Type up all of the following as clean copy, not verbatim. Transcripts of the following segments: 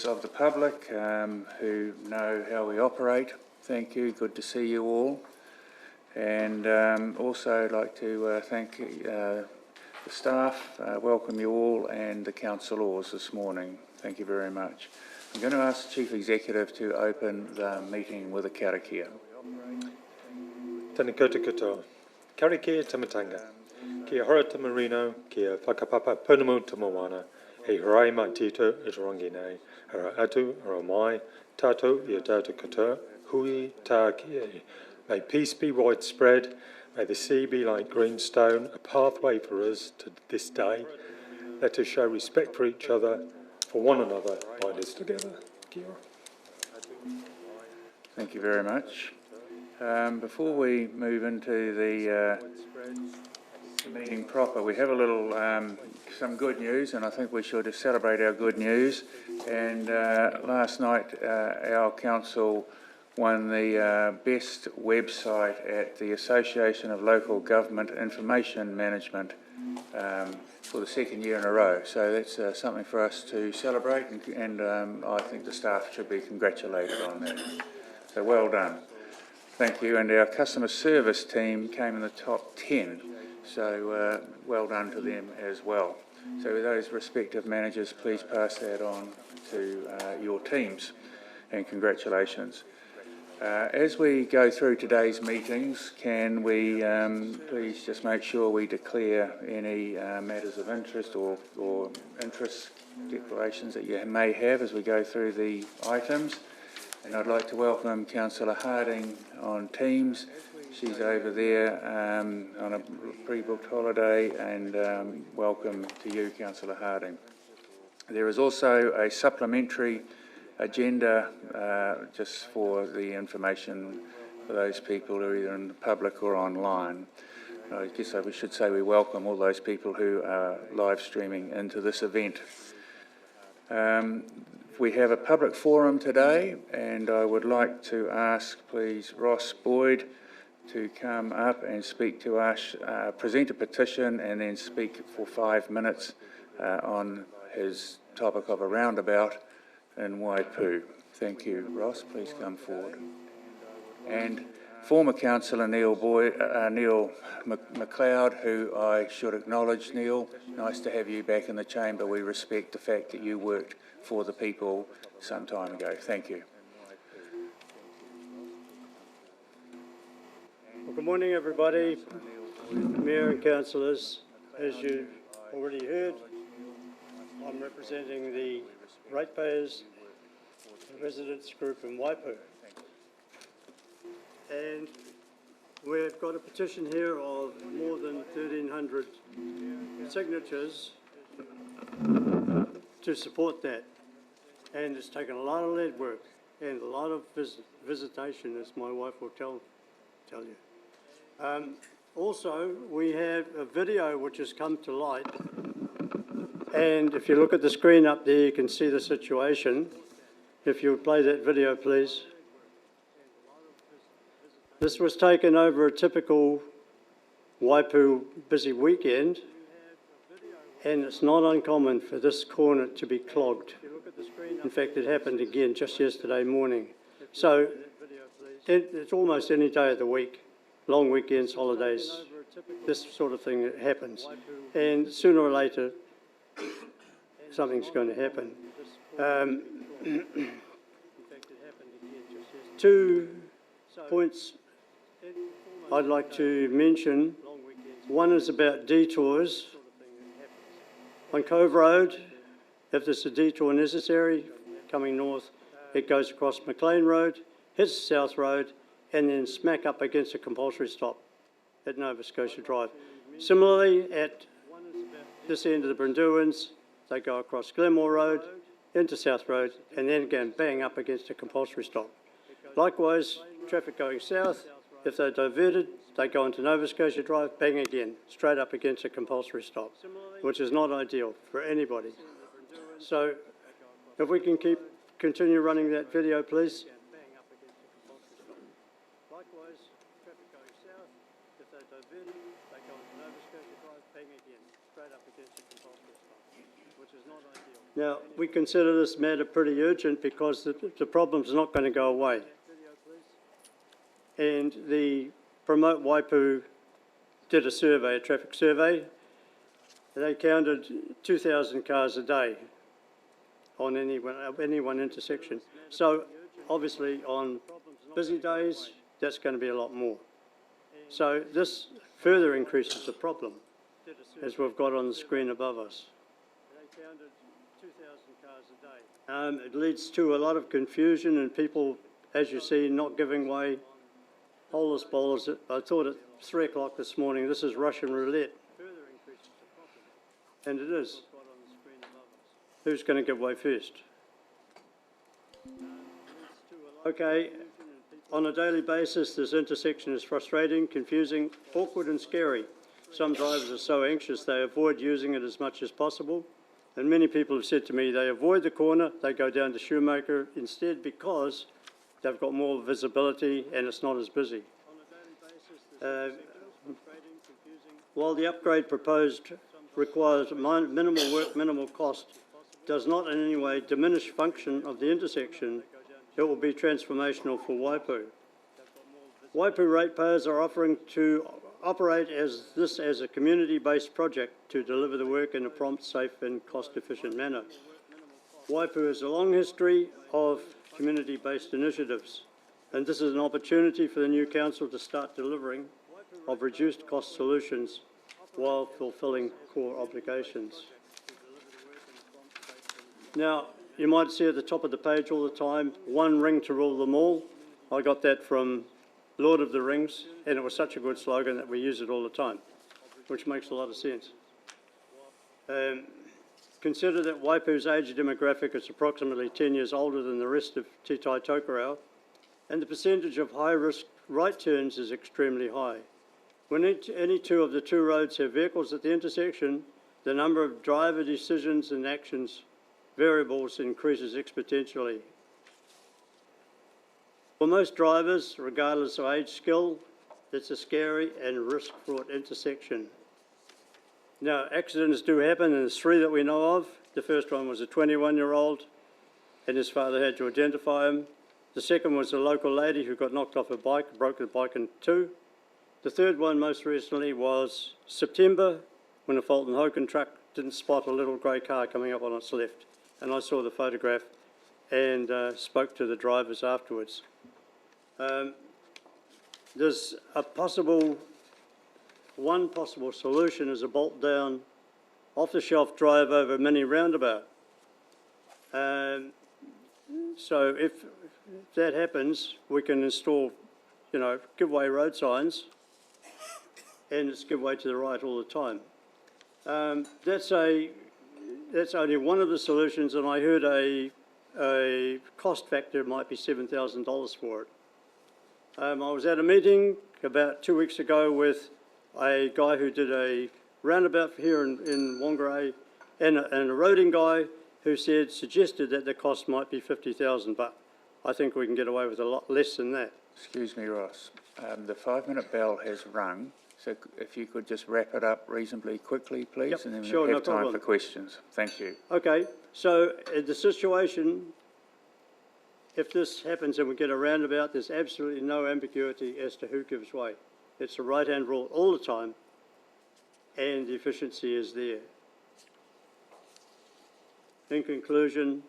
members of the public who know how we operate. Thank you, good to see you all. And also I'd like to thank the staff, welcome you all, and the councillors this morning. Thank you very much. I'm going to ask the Chief Executive to open the meeting with a karakia. Tēnā koutou katoa. Karakia tamatanga. Kia hora tamarino, kia whakapapa pounamu tamawana. Hei harai mai tito i tarangi nei. Hara atu, hara mai, tātou I a tātou katoa. Hui tā kia. May peace be widespread. May the sea be like greenstone, a pathway for us to this day. Let us show respect for each other, for one another, bind us together. Kia ora. Thank you very much. Before we move into the meeting proper, we have a little, some good news, and I think we should celebrate our good news. And last night, our council won the best website at the Association of Local Government Information Management for the second year in a row. So that's something for us to celebrate, and I think the staff should be congratulated on that. So well done. Thank you. And our customer service team came in the top 10. So well done to them as well. So with those respective managers, please pass that on to your teams, and congratulations. As we go through today's meetings, can we please just make sure we declare any matters of interest or interest declarations that you may have as we go through the items. And I'd like to welcome Councillor Harding on Teams. She's over there on a pre-booked holiday, and welcome to you, Councillor Harding. There is also a supplementary agenda just for the information for those people who are either in the public or online. I guess we should say we welcome all those people who are live streaming into this event. We have a public forum today, and I would like to ask, please, Ross Boyd to come up and speak to us, present a petition, and then speak for 5 minutes on his topic of a roundabout in Waipu. Thank you. Ross, please come forward. And former councillor Neil McLeod, who I should acknowledge. Neil, nice to have you back in the chamber. We respect the fact that you worked for the people some time ago. Thank you. Well, good morning, everybody. Mayor and councillors, as you already heard, I'm representing the ratepayers residents group in Waipu. And we've got a petition here of more than 1,300 signatures to support that. And it's taken a lot of lead work and a lot of visitation, as my wife will tell you. Also, we have a video which has come to light. And if you look at the screen up there, you can see the situation. If you would play that video, please. This was taken over a typical Waipu busy weekend, and it's not uncommon for this corner to be clogged. In fact, it happened again just yesterday morning. So it's almost any day of the week, long weekends, holidays, this sort of thing happens. And sooner or later, something's going to happen. 2 points I'd like to mention. One is about detours. On Cove Road, if there's a detour necessary, coming north, it goes across McLean Road, hits South Road, and then smack up against a compulsory stop at Nova Scotia Drive. Similarly, at this end of the Brindewans, they go across Glenmore Road, into South Road, and then again bang up against a compulsory stop. Likewise, traffic going south, if they're diverted, they go into Nova Scotia Drive, bang again, straight up against a compulsory stop, which is not ideal for anybody. So, if we can continue running that video, please. Likewise, traffic going south, if they're diverted, they go into Nova Scotia Drive, bang again, straight up against a compulsory stop, which Now, we consider this matter pretty urgent because the problem's not going to go away. And the Promote Waipu did a survey, a traffic survey. They counted 2,000 cars a day on any one intersection. So obviously on busy days, that's going to be a lot more. So this further increases the problem, as we've got on the screen above us. It leads to a lot of confusion and people, as you see, not giving way. Holeless bowlers. I thought at 3 o'clock this morning, this is Russian roulette. And it is. Who's going to give way first? Okay, on a daily basis, this intersection is frustrating, confusing, awkward and scary. Some drivers are so anxious they avoid using it as much as possible. And many people have said to me they avoid the corner, they go down to Shoemaker instead because they've got more visibility and it's not as busy. While the upgrade proposed requires minimal work, minimal cost, does not in any way diminish function of the intersection, it will be transformational for Waipu. Waipu ratepayers are offering to operate as a community-based project to deliver the work in a prompt, safe and cost-efficient manner. Waipu has a long history of community-based initiatives, and this is an opportunity for the new council to start delivering of reduced cost solutions while fulfilling core obligations. Now, you might see at the top of the page all the time, one ring to rule them all. I got that from Lord of the Rings, and it was such a good slogan that we use it all the time, which makes a lot of sense. Consider that Waipu's age demographic is approximately 10 years older than the rest of Te Tai Tokerau, and the percentage of high-risk right turns is extremely high. When any two of the two roads have vehicles at the intersection, the number of driver decisions and actions variables increases exponentially. For most drivers, regardless of age skill, it's a scary and risk-fraught intersection. Now, accidents do happen, and there's 3 that we know of. The first one was a 21-year-old, and his father had to identify him. The second was a local lady who got knocked off her bike, broke the bike in 2. The third one, most recently, was September, when a Fulton Hogan truck didn't spot a little grey car coming up on its left. And I saw the photograph and spoke to the drivers afterwards. There's one possible solution is a bolt down off-the-shelf drive over mini roundabout. So if that happens, we can install, give-way road signs, and it's give way to the right all the time. That's only one of the solutions, and I heard a cost factor might be $7,000 for it. I was at a meeting about 2 weeks ago with a guy who did a roundabout here in Whangarei, and a roading guy who suggested that the cost might be $50,000, but I think we can get away with a lot less than that. Excuse me, Ross. The 5-minute bell has rung, so if you could just wrap it up reasonably quickly, please, Yep, and then sure, we'll have no time problem. for questions. Thank you. Okay, so the situation, if this happens and we get a roundabout, there's absolutely no ambiguity as to who gives way. It's a right-hand rule all the time, and the efficiency is there. In conclusion,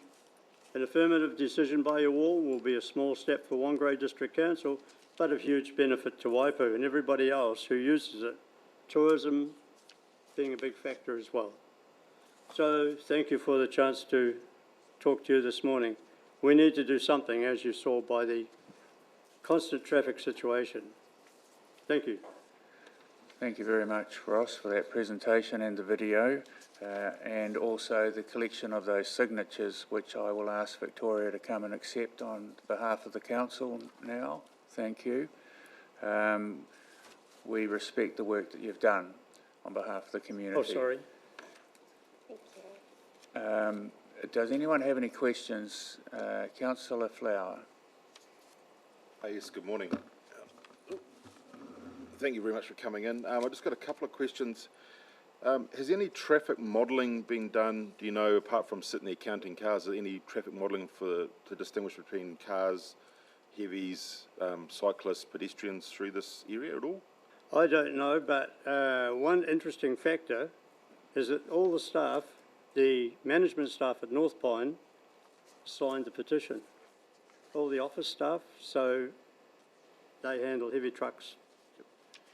an affirmative decision by you all will be a small step for Whangarei District Council, but of huge benefit to Waipu and everybody else who uses it, tourism being a big factor as well. So thank you for the chance to talk to you this morning. We need to do something, as you saw by the constant traffic situation. Thank you. Thank you very much, Ross, for that presentation and the video, and also the collection of those signatures, which I will ask Victoria to come and accept on behalf of the council now. Thank you. We respect the work that you've done on behalf of the community. Oh, sorry. Does anyone have any questions? Councillor Flower. Yes, good morning. Thank you very much for coming in. I've just got a couple of questions. Has any traffic modelling been done, do you know, apart from sitting there counting cars, is there any traffic modelling to distinguish between cars, heavies, cyclists, pedestrians through this area at all? I don't know, but one interesting factor is that all the staff, the management staff at North Pine, signed the petition. All the office staff, so they handle heavy trucks,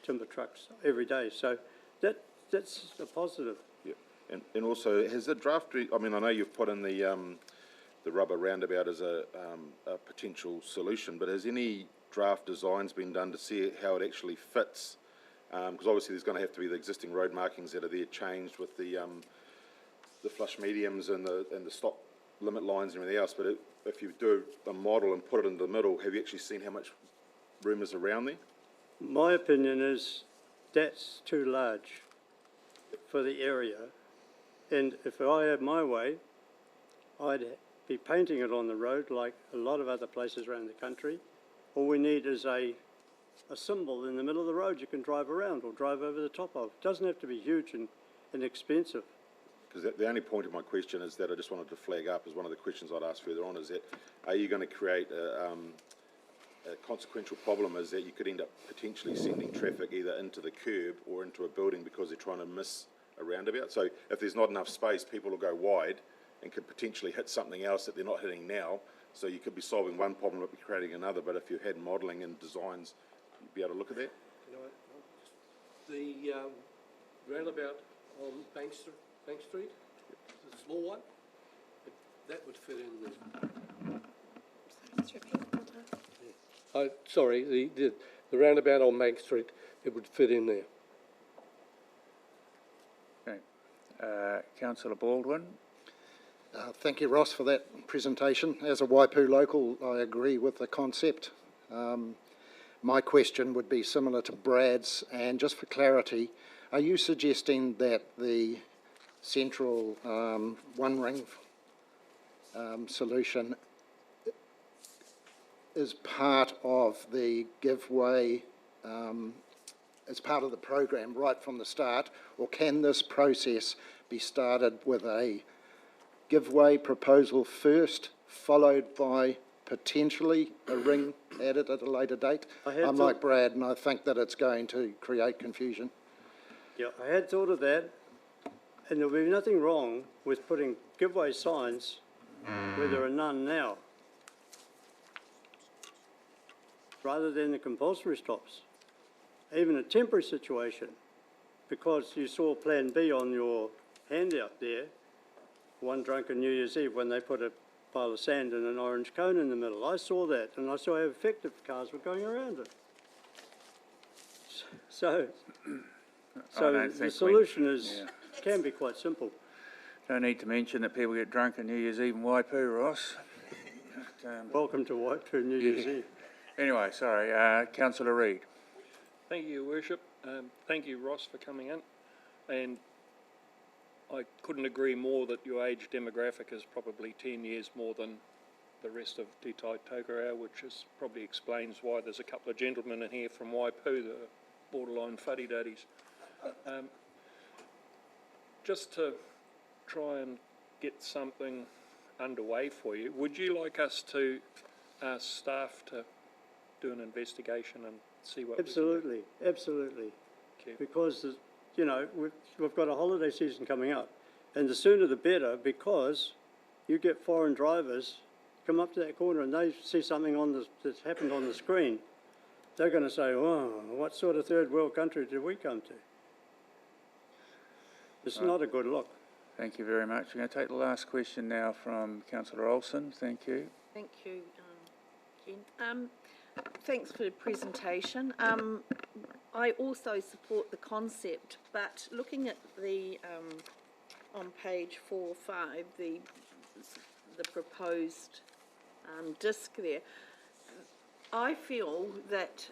timber trucks every day. So that's a positive. Yeah. And also, has the draft, I mean, I know you've put in the rubber roundabout as a potential solution, but has any draft designs been done to see how it actually fits? Because obviously there's going to have to be the existing road markings that are there changed with the flush mediums and the stop limit lines and everything else. But if you do a model and put it in the middle, have you actually seen how much room is around there? My opinion is that's too large for the area. And if I had my way, I'd be painting it on the road like a lot of other places around the country. All we need is a symbol in the middle of the road you can drive around or drive over the top of. It doesn't have to be huge and expensive. Because the only point of my question is that I just wanted to flag up as one of the questions I'd ask further on is that are you going to create a consequential problem is that you could end up potentially sending traffic either into the curb or into a building because they're trying to miss a roundabout. So if there's not enough space, people will go wide and could potentially hit something else that they're not hitting now. So you could be solving one problem but be creating another. But if you had modelling and designs, you'd be able to look at that. The roundabout on Bank Street, the small one, that would fit in there. Sorry, the roundabout on Bank Street, it would fit in there. Okay. Councillor Baldwin. Thank you, Ross, for that presentation. As a Waipu local, I agree with the concept. My question would be similar to Brad's, and just for clarity, are you suggesting that the central one ring solution is part of the giveaway, as part of the program right from the start, or can this process be started with a giveaway proposal first, followed by potentially a ring added at a later date? I'm like Brad, and I think that it's going to create confusion. Yeah, I had thought of that, and there'll be nothing wrong with putting giveaway signs where there are none now, rather than the compulsory stops. Even a temporary situation, because you saw Plan B on your handout there, one drunken New Year's Eve when they put a pile of sand and an orange cone in the middle. I saw that, and I saw how effective cars were going around it. So the solution can be quite simple. Don't need to mention that people get drunk on New Year's Eve in Waipu, Ross. Welcome to Waipu New Year's Eve. Anyway, sorry, Councillor Reid. Thank you, Your Worship. Thank you, Ross, for coming in. And I couldn't agree more that your age demographic is probably 10 years more than the rest of Te Tai Tokerau, which probably explains why there's a couple of gentlemen in here from Waipu that are borderline fuddy-duddies. Just to try and get something underway for you, would you like us to ask staff to do an investigation and see what Absolutely, we can do? absolutely. Okay. Because, you know, we've got a holiday season coming up, and the sooner the better, because you get foreign drivers come up to that corner and they see something that's happened on the screen. They're going to say, oh, what sort of third world country did we come to? It's not a good look. Thank you very much. We're going to take the last question now from Councillor Olsen. Thank you. Thank you, Ken. Thanks for the presentation. I also support the concept, but looking at the on page 4 or 5, the proposed disc there, I feel that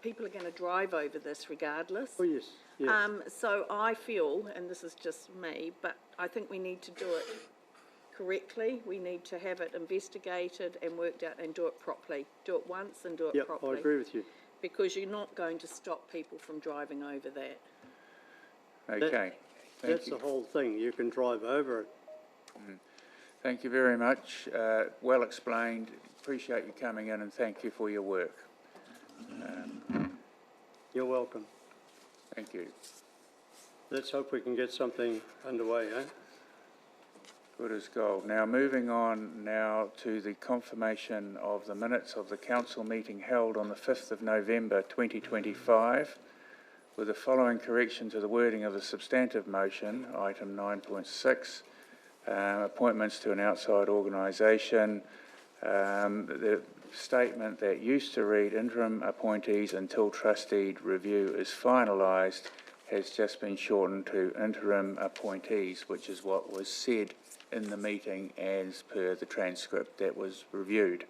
people are going to drive over this regardless. Oh, yes. Yes. So I feel, and this is just me, but I think we need to do it correctly. We need to have it investigated and worked out and do it properly. Do it once and do it properly. I agree with you. Because you're not going to stop people from driving over that. Okay, thank That's the you. whole thing. You can drive over it. Thank you very much. Well explained. Appreciate you coming in and thank you for your work. You're welcome. Thank you. Let's hope we can get something underway, eh? Good as gold. Now, moving on now to the confirmation of the minutes of the council meeting held on the 5th of November 2025, with the following correction to the wording of the substantive motion, item 9.6, appointments to an outside organisation. The statement that used to read interim appointees until trustee review is finalised has just been shortened to interim appointees, which is what was said in the meeting as per the transcript that was reviewed.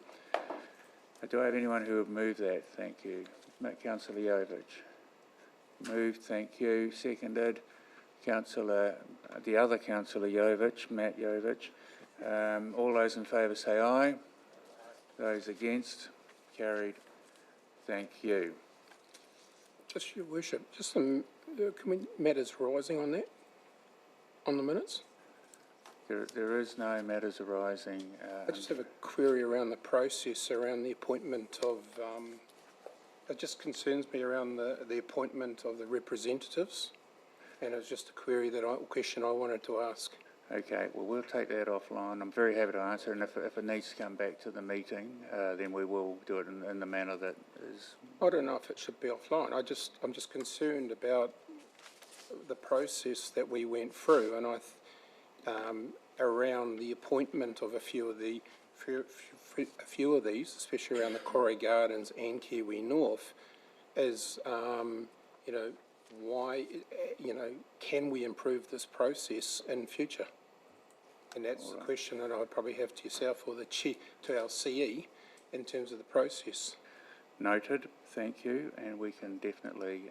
Do I have anyone who would move that? Thank you. Councillor Jovich. Moved, thank you. Seconded. The other Councillor Jovich, Matt Jovich. All those in favour say aye. Those against? Carried. Thank you. Just your worship, just some matters arising on that, on the minutes. There is no matters arising. I just have a query around the process, around the appointment of, it just concerns me around the appointment of the representatives. And it was just a question I wanted to ask. Okay, well, we'll take that offline. I'm very happy to answer, and if it needs to come back to the meeting, then we will do it in the manner that is... I don't know if it should be offline. I'm just concerned about the process that we went through, and around the appointment of a few of these, especially around the Whangarei Gardens and Kiwi North, is why, can we improve this process in future? And that's the question that I would probably have to yourself or to our CE in terms of the process. Noted, thank you, and we can definitely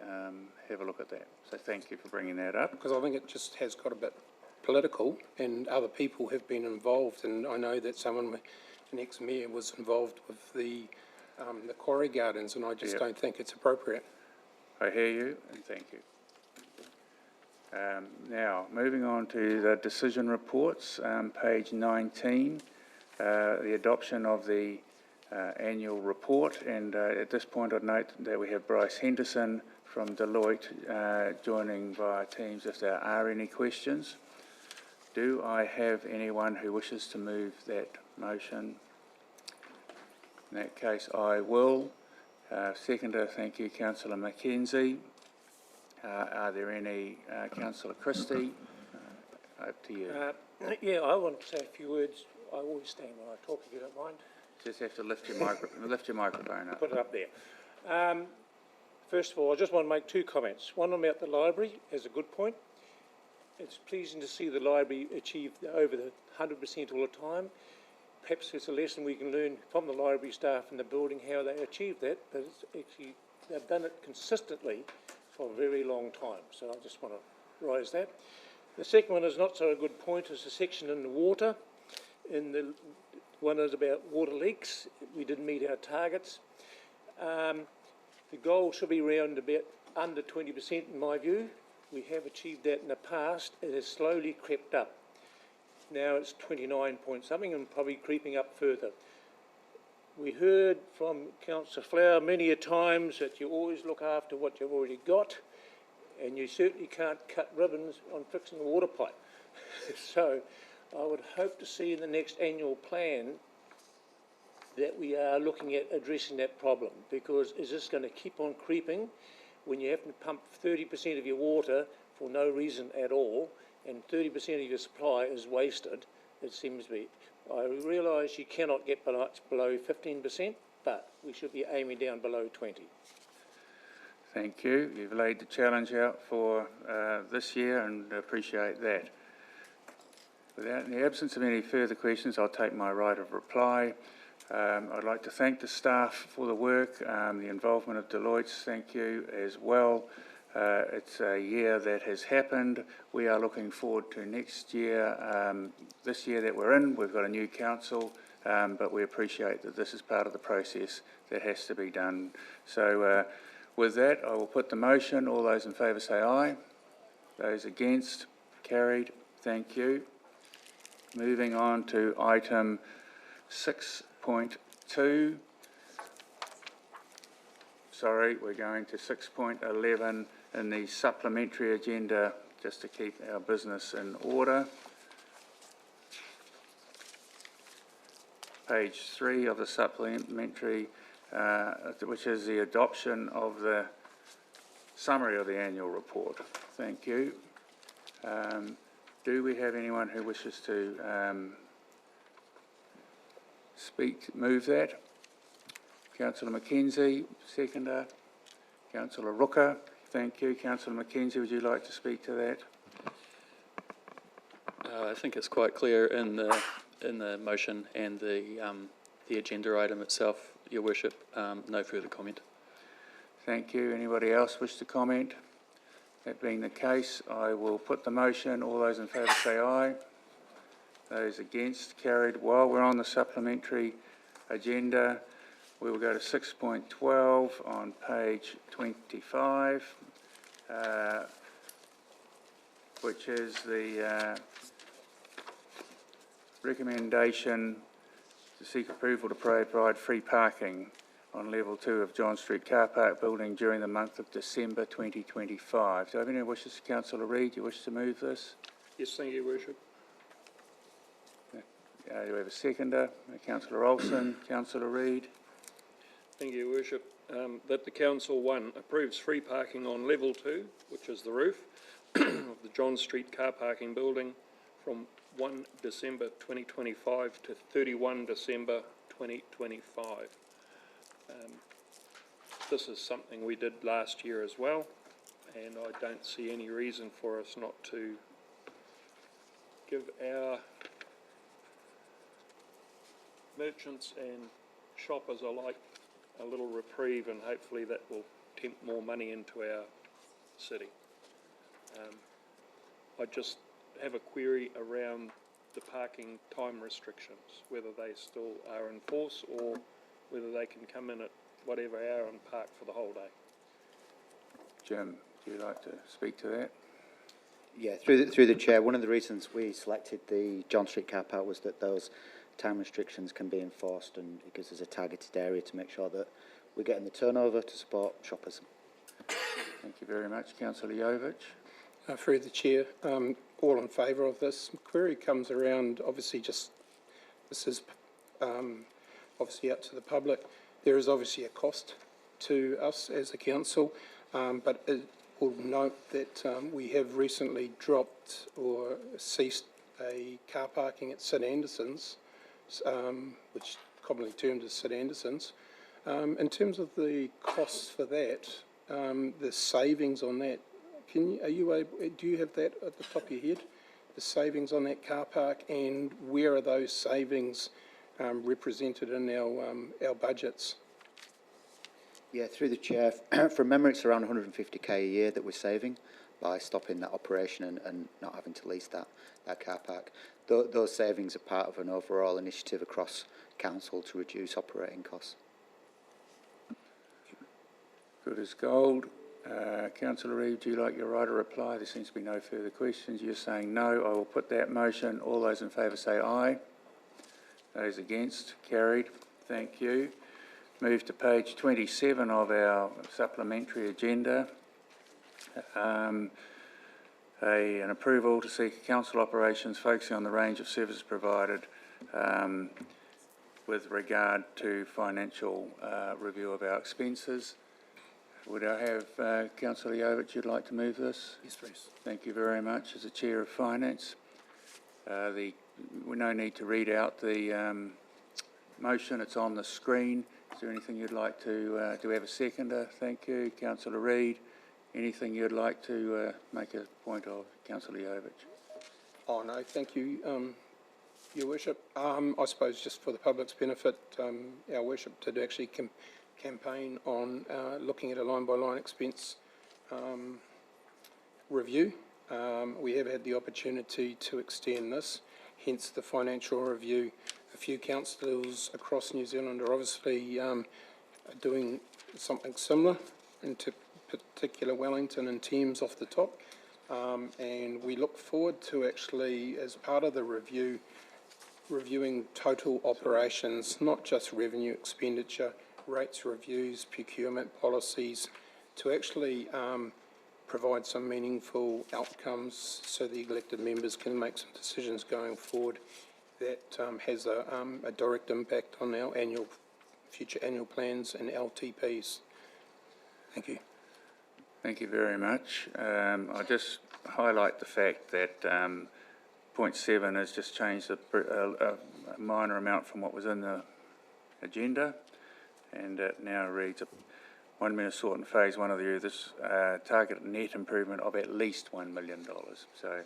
have a look at that. So thank you for bringing that up. Because I think it just has got a bit political, and other people have been involved, and I know that an ex-mayor was involved with the Whangarei Gardens, and I just don't think it's appropriate. I hear you, and thank you. Now, moving on to the decision reports, page 19, the adoption of the annual report, and at this point I'd note that we have Bryce Henderson from Deloitte joining via Teams if there are any questions. Do I have anyone who wishes to move that motion? In that case, I will. Seconder, thank you, Councillor Mackenzie. Are there any, Councillor Christie? Up to you. Yeah, I want to say a few words. I always stand when I talk, if you don't mind. Just have to lift your microphone up. Put it up there. First of all, I just want to make two comments. One about the library is a good point. It's pleasing to see the library achieve over the 100% all the time. Perhaps there's a lesson we can learn from the library staff in the building how they achieve that, but it's actually, they've done it consistently for a very long time. So I just want to raise that. The second one is not so a good point, is the section in the water. In the one is about water leaks. We didn't meet our targets. The goal should be around about under 20% in my view. We have achieved that in the past. It has slowly crept up. Now it's 29 point something and probably creeping up further. We heard from Councillor Flower many a times that you always look after what you've already got, and you certainly can't cut ribbons on fixing a water pipe. So I would hope to see in the next annual plan that we are looking at addressing that problem, because is this going to keep on creeping when you have to pump 30% of your water for no reason at all, and 30% of your supply is wasted? It seems to be. I realise you cannot get below 15%, but we should be aiming down below 20. Thank you. You've laid the challenge out for this year and appreciate that. In the absence of any further questions, I'll take my right of reply. I'd like to thank the staff for the work, the involvement of Deloitte, thank you as well. It's a year that has happened. We are looking forward to next year. This year that we're in, we've got a new council, but we appreciate that this is part of the process that has to be done. So with that, I will put the motion. All those in favour say aye. Those against? Carried. Thank you. Moving on to item 6.2. Sorry, we're going to 6.11 in the supplementary agenda, just to keep our business in order. Page 3 of the supplementary, which is the adoption of the summary of the annual report. Thank you. Do we have anyone who wishes to move that? Councillor Mackenzie, seconder. Councillor Rooker, thank you. Councillor Mackenzie, would you like to speak to that? I think it's quite clear in the motion and the agenda item itself, Your Worship. No further comment. Thank you. Anybody else wish to comment? That being the case, I will put the motion. All those in favour say aye. Those against? Carried. While we're on the supplementary agenda, we will go to 6.12 on page 25, which is the recommendation to seek approval to provide free parking on level 2 of John Street Car Park building during the month of December 2025. Do I have any wishes? Councillor Reid, do you wish to move this? Yes, thank you, Your Worship. Do we have a seconder? Councillor Olsen, Councillor Reid. Thank you, Your Worship. That the Council, 1, approves free parking on level 2, which is the roof, of the John Street car parking building from 1 December 2025 to 31 December 2025. This is something we did last year as well, and I don't see any reason for us not to give our merchants and shoppers alike a little reprieve, and hopefully that will tempt more money into our city. I just have a query around the parking time restrictions, whether they still are in force or whether they can come in at whatever hour and park for the whole day. Jim, do you like to speak to that? Yeah, through the chair, one of the reasons we selected the John Street car park was that those time restrictions can be enforced, and it gives us a targeted area to make sure that we're getting the turnover to support shoppers. Thank you very much. Councillor Jovic. Through the chair, all in favour of this. Query comes around, obviously this is obviously out to the public. There is obviously a cost to us as a council, but it will note that we have recently dropped or ceased a car parking at St Anderson's, which commonly termed as St Anderson's. In terms of the costs for that, the savings on that, do you have that at the top of your head? The savings on that car park, and where are those savings represented in our budgets? Yeah, through the chair, from memory it's around 150k a year that we're saving by stopping that operation and not having to lease that car park. Those savings are part of an overall initiative across council to reduce operating costs. Good as gold. Councillor Reid, do you like your right to reply? There seems to be no further questions. You're saying no. I will put that motion. All those in favour say aye. Those against? Carried. Thank you. Move to page 27 of our supplementary agenda. An approval to seek council operations focusing on the range of services provided with regard to financial review of our expenses. Would I have Councillor Jovic, you'd like to move this? Yes, please. Thank you very much. As the Chair of Finance, we no need to read out the motion. It's on the screen. Is there anything you'd like to, do we have a seconder? Thank you. Councillor Reid, anything you'd like to make a point of? Councillor Jovic. Oh, no, thank you, Your Worship. I suppose just for the public's benefit, our Worship did actually campaign on looking at a line-by-line expense review. We have had the opportunity to extend this, hence the financial review. A few councils across New Zealand are obviously doing something similar, in particular Wellington and Thames off the top. and we look forward to actually, as part of the review, reviewing total operations, not just revenue expenditure, rates reviews, procurement policies, to actually provide some meaningful outcomes so the elected members can make some decisions going forward that has a direct impact on our future annual plans and LTPs. Thank you. Thank you very much. I'll just highlight the fact that point 7 has just changed a minor amount from what was in the agenda, and it now reads 1 million sought in phase 1 of the this target net improvement of at least $1 million. So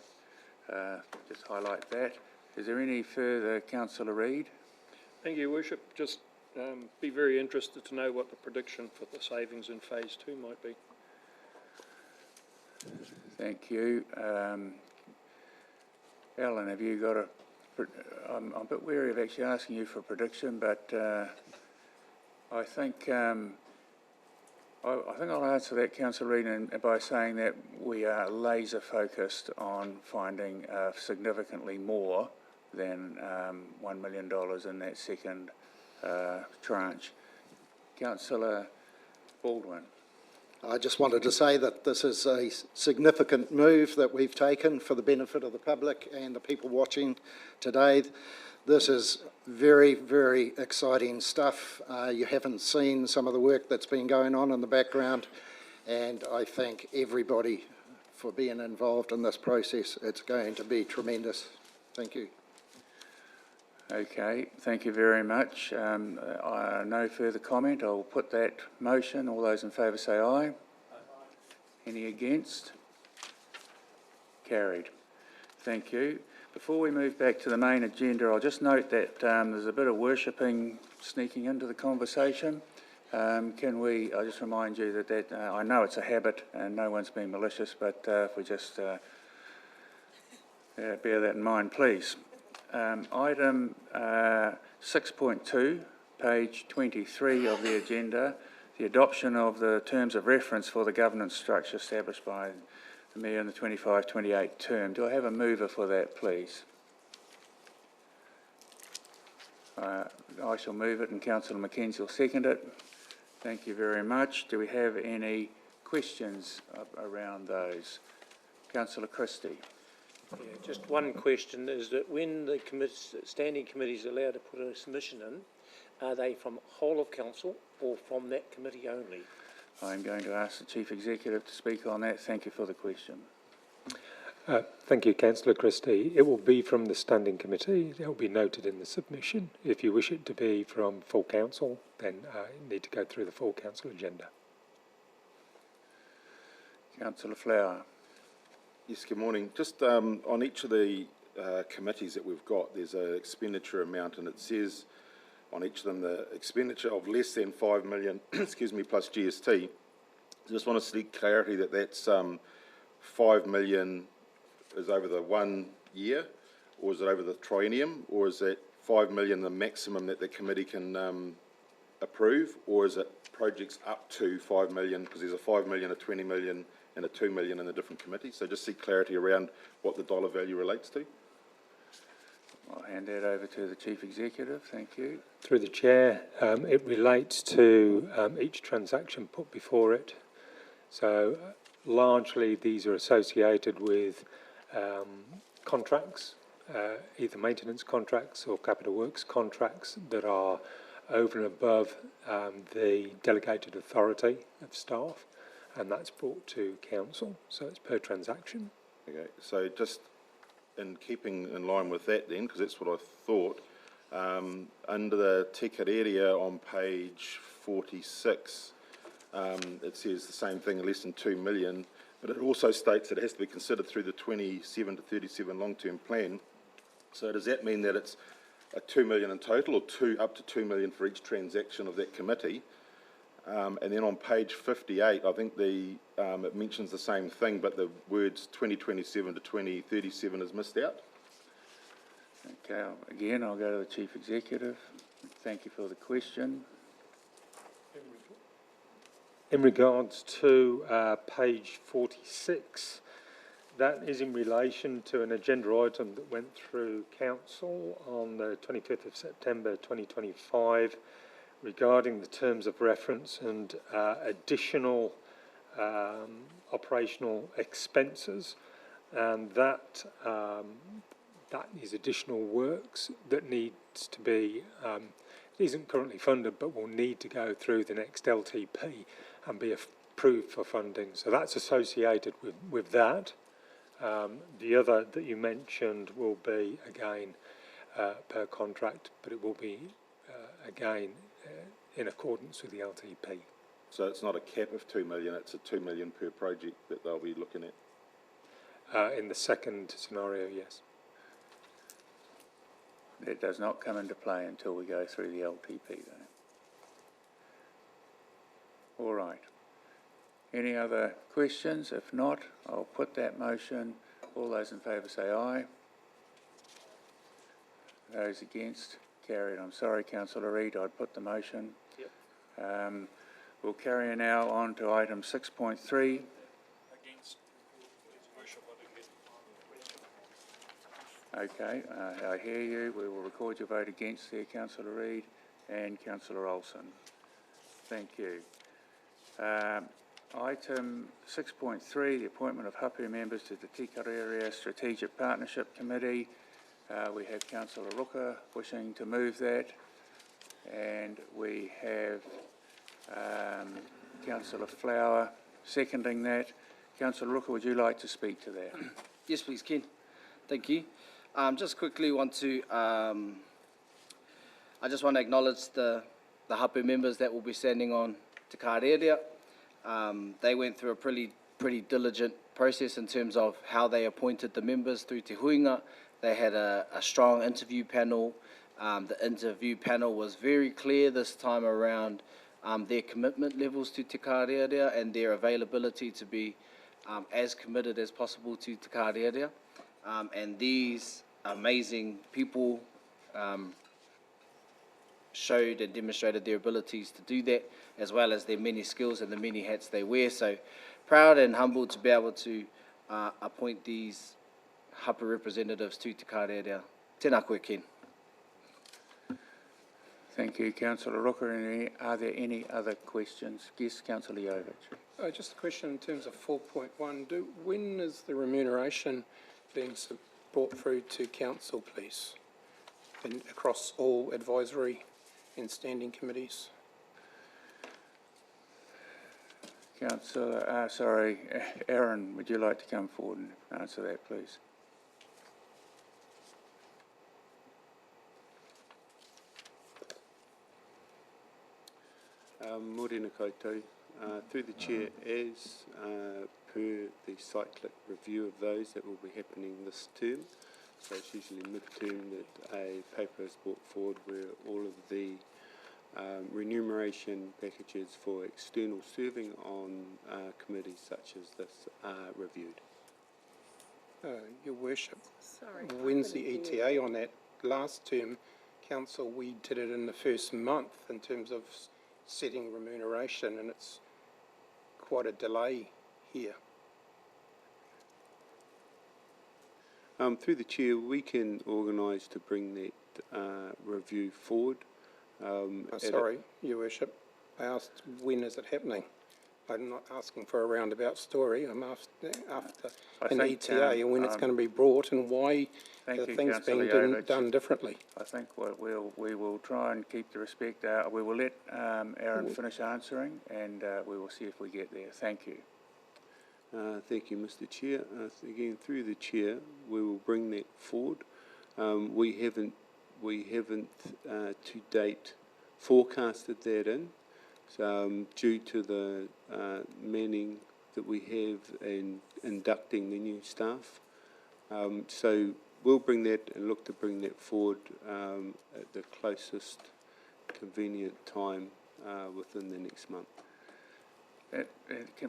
just highlight that. Is there any further, Councillor Reid? Thank you, Your Worship. Just be very interested to know what the prediction for the savings in phase 2 might be. Thank you. Alan, have you got I'm a bit wary of actually asking you for a prediction, but I think I'll answer that, Councillor Reid, by saying that we are laser focused on finding significantly more than $1 million in that second tranche. Councillor Baldwin. I just wanted to say that this is a significant move that we've taken for the benefit of the public and the people watching today. This is very, very exciting stuff. You haven't seen some of the work that's been going on in the background, and I thank everybody for being involved in this process. It's going to be tremendous. Thank you. Okay, thank you very much. No further comment. I'll put that motion. All those in favour say aye. Aye. Any against? Carried. Thank you. Before we move back to the main agenda, I'll just note that there's a bit of worshipping sneaking into the conversation. I just remind you that I know it's a habit and no one's being malicious, but if we just bear that in mind, please. Item 6.2, page 23 of the agenda, the adoption of the terms of reference for the governance structure established by the Mayor in the 25-28 term. Do I have a mover for that, please? I shall move it and Councillor Mackenzie will second it. Thank you very much. Do we have any questions around those? Councillor Christie. Yeah, just one question is that when the standing committee is allowed to put a submission in, are they from whole of council or from that committee only? I'm going to ask the Chief Executive to speak on that. Thank you for the question. Thank you, Councillor Christie. It will be from the standing committee. It will be noted in the submission. If you wish it to be from full council, then you need to go through the full council agenda. Councillor Flower. Yes, good morning. Just on each of the committees that we've got, there's an expenditure amount, and it says on each of them the expenditure of less than 5 million, excuse me, plus GST. I just want to seek clarity that that's 5 million is over the 1 year, or is it over the triennium, or is that 5 million the maximum that the committee can approve, or is it projects up to 5 million, because there's a 5 million, a 20 million, and a 2 million in the different committees. So just seek clarity around what the dollar value relates to. I'll hand that over to the Chief Executive. Thank you. Through the Chair, it relates to each transaction put before it. So largely these are associated with contracts, either maintenance contracts or capital works contracts that are over and above the delegated authority of staff, and that's brought to council, so it's per transaction. Okay, so just in keeping in line with that then, because that's what I thought, under the ticket area on page 46, it says the same thing, less than 2 million, but it also states that it has to be considered through the 27 to 37 long-term plan. So does that mean that it's a 2 million in total, or up to 2 million for each transaction of that committee? And then on page 58, I think it mentions the same thing, but the words 2027 to 2037 is missed out. Okay, again, I'll go to the Chief Executive. Thank you for the question. In regards to page 46, That is in relation to an agenda item that went through council on the 25th of September 2025 regarding the terms of reference and additional operational expenses, and that is additional works that needs to be, it isn't currently funded but will need to go through the next LTP and be approved for funding. So that's associated with that. The other that you mentioned will be, again, per contract, but it will be, again, in accordance with the LTP. So it's not a cap of 2 million, it's a 2 million per project that they'll be looking at? In the second scenario, yes. That does not come into play until we go through the LTP, though. All right. Any other questions? If not, I'll put that motion. All those in favour say aye. Those against? Carried. I'm sorry, Councillor Reid, I'd put the motion. Yep. We'll carry now on to item 6.3. Against, His Worship, I didn't get Okay, I hear you. We will record your vote against there, Councillor Reid and Councillor Olsen. Thank you. Item 6.3, the appointment of hapu members to the Tīkara Strategic Partnership Committee. We have Councillor Rooker wishing to move that, and we have Councillor Flower seconding that. Councillor Rooker, would you like to speak to that? Yes, please, Ken. Thank you. Just quickly want to, I just want to acknowledge the hapu members that will be standing on Te Kārerea. They went through a pretty diligent process in terms of how they appointed the members through Te Huinga. They had a strong interview panel. The interview panel was very clear this time around their commitment levels to Te Kārerea and their availability to be as committed as possible to Te Kārerea. And these amazing people showed and demonstrated their abilities to do that, as well as their many skills and the many hats they wear. So proud and humbled to be able to appoint these hapu representatives to Te Kārerea. Tēnā koe, Ken. Thank you, Councillor Rooker. Are there any other questions? Yes, Councillor Jovich. Just a question in terms of 4.1. When is the remuneration being brought through to council, please, and across all advisory and standing committees? Councillor, Aaron, would you like to come forward and answer that, please? Morena koutou. Through the Chair, as per the cyclic review of those that will be happening this term, so it's usually mid-term that a paper is brought forward where all of the remuneration packages for external serving on committees such as this are reviewed. Your Worship, Sorry. when's the ETA on that? Last term, council, we did it in the first month in terms of setting remuneration, and it's quite a delay here. Through the Chair, we can organise to bring that review forward. Sorry, Your Worship, I asked when is it happening? I'm not asking for a roundabout story. I'm after an ETA and when it's going to be brought and why the things being done differently. I think we will try and keep the respect. We will let Aaron finish answering, and we will see if we get there. Thank you. Thank you, Mr. Chair. Again, through the Chair, we will bring that forward. We haven't to date forecasted that in. Due to the manning that we have in inducting the new staff. So we'll bring that and look to bring that forward at the closest convenient time within the next month.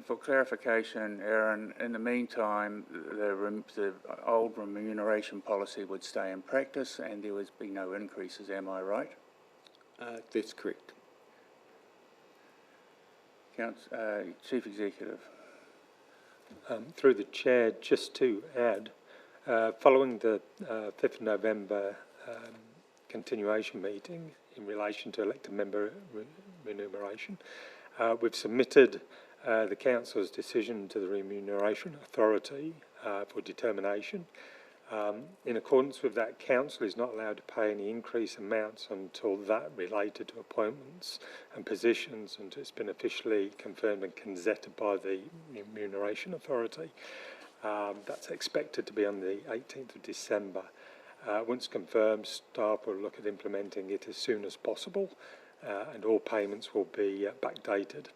For clarification, Aaron, in the meantime, the old remuneration policy would stay in practice and there would be no increases, am I right? That's correct. Chief Executive. Through the chair, just to add, following the 5th of November continuation meeting in relation to elected member remuneration, we've submitted the council's decision to the Remuneration Authority for determination. In accordance with that, council is not allowed to pay any increase amounts until that related to appointments and positions, and it's been officially confirmed and gazetted by the Remuneration Authority. That's expected to be on the 18th of December. Once confirmed, staff will look at implementing it as soon as possible, and all payments will be backdated.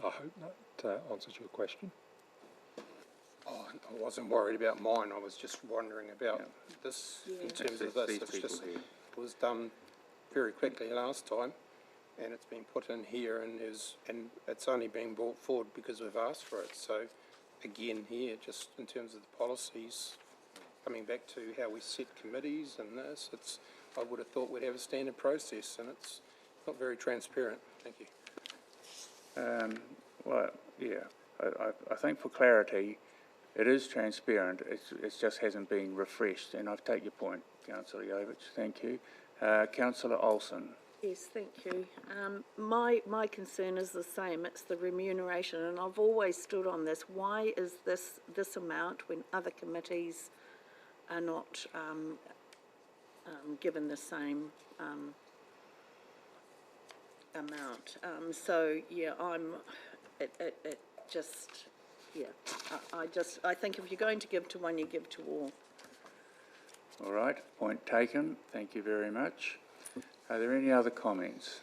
I hope that answers your question. Oh, I wasn't worried about mine, I was just wondering about this, in terms of this. It's just, it was done very quickly last time, and it's been put in here, and it's only been brought forward because we've asked for it. So, again here, just in terms of the policies, coming back to how we set committees and this, I would have thought we'd have a standard process, and it's not very transparent. Thank you. Well, yeah, I think for clarity, it is transparent. It just hasn't been refreshed, and I take your point, Councillor Jovich. Thank you. Councillor Olsen. Yes, thank you. My concern is the same. It's the remuneration, and I've always stood on this. Why is this amount when other committees are not given the same amount? So yeah, I think if you're going to give to one, you give to all. All right, point taken. Thank you very much. Are there any other comments?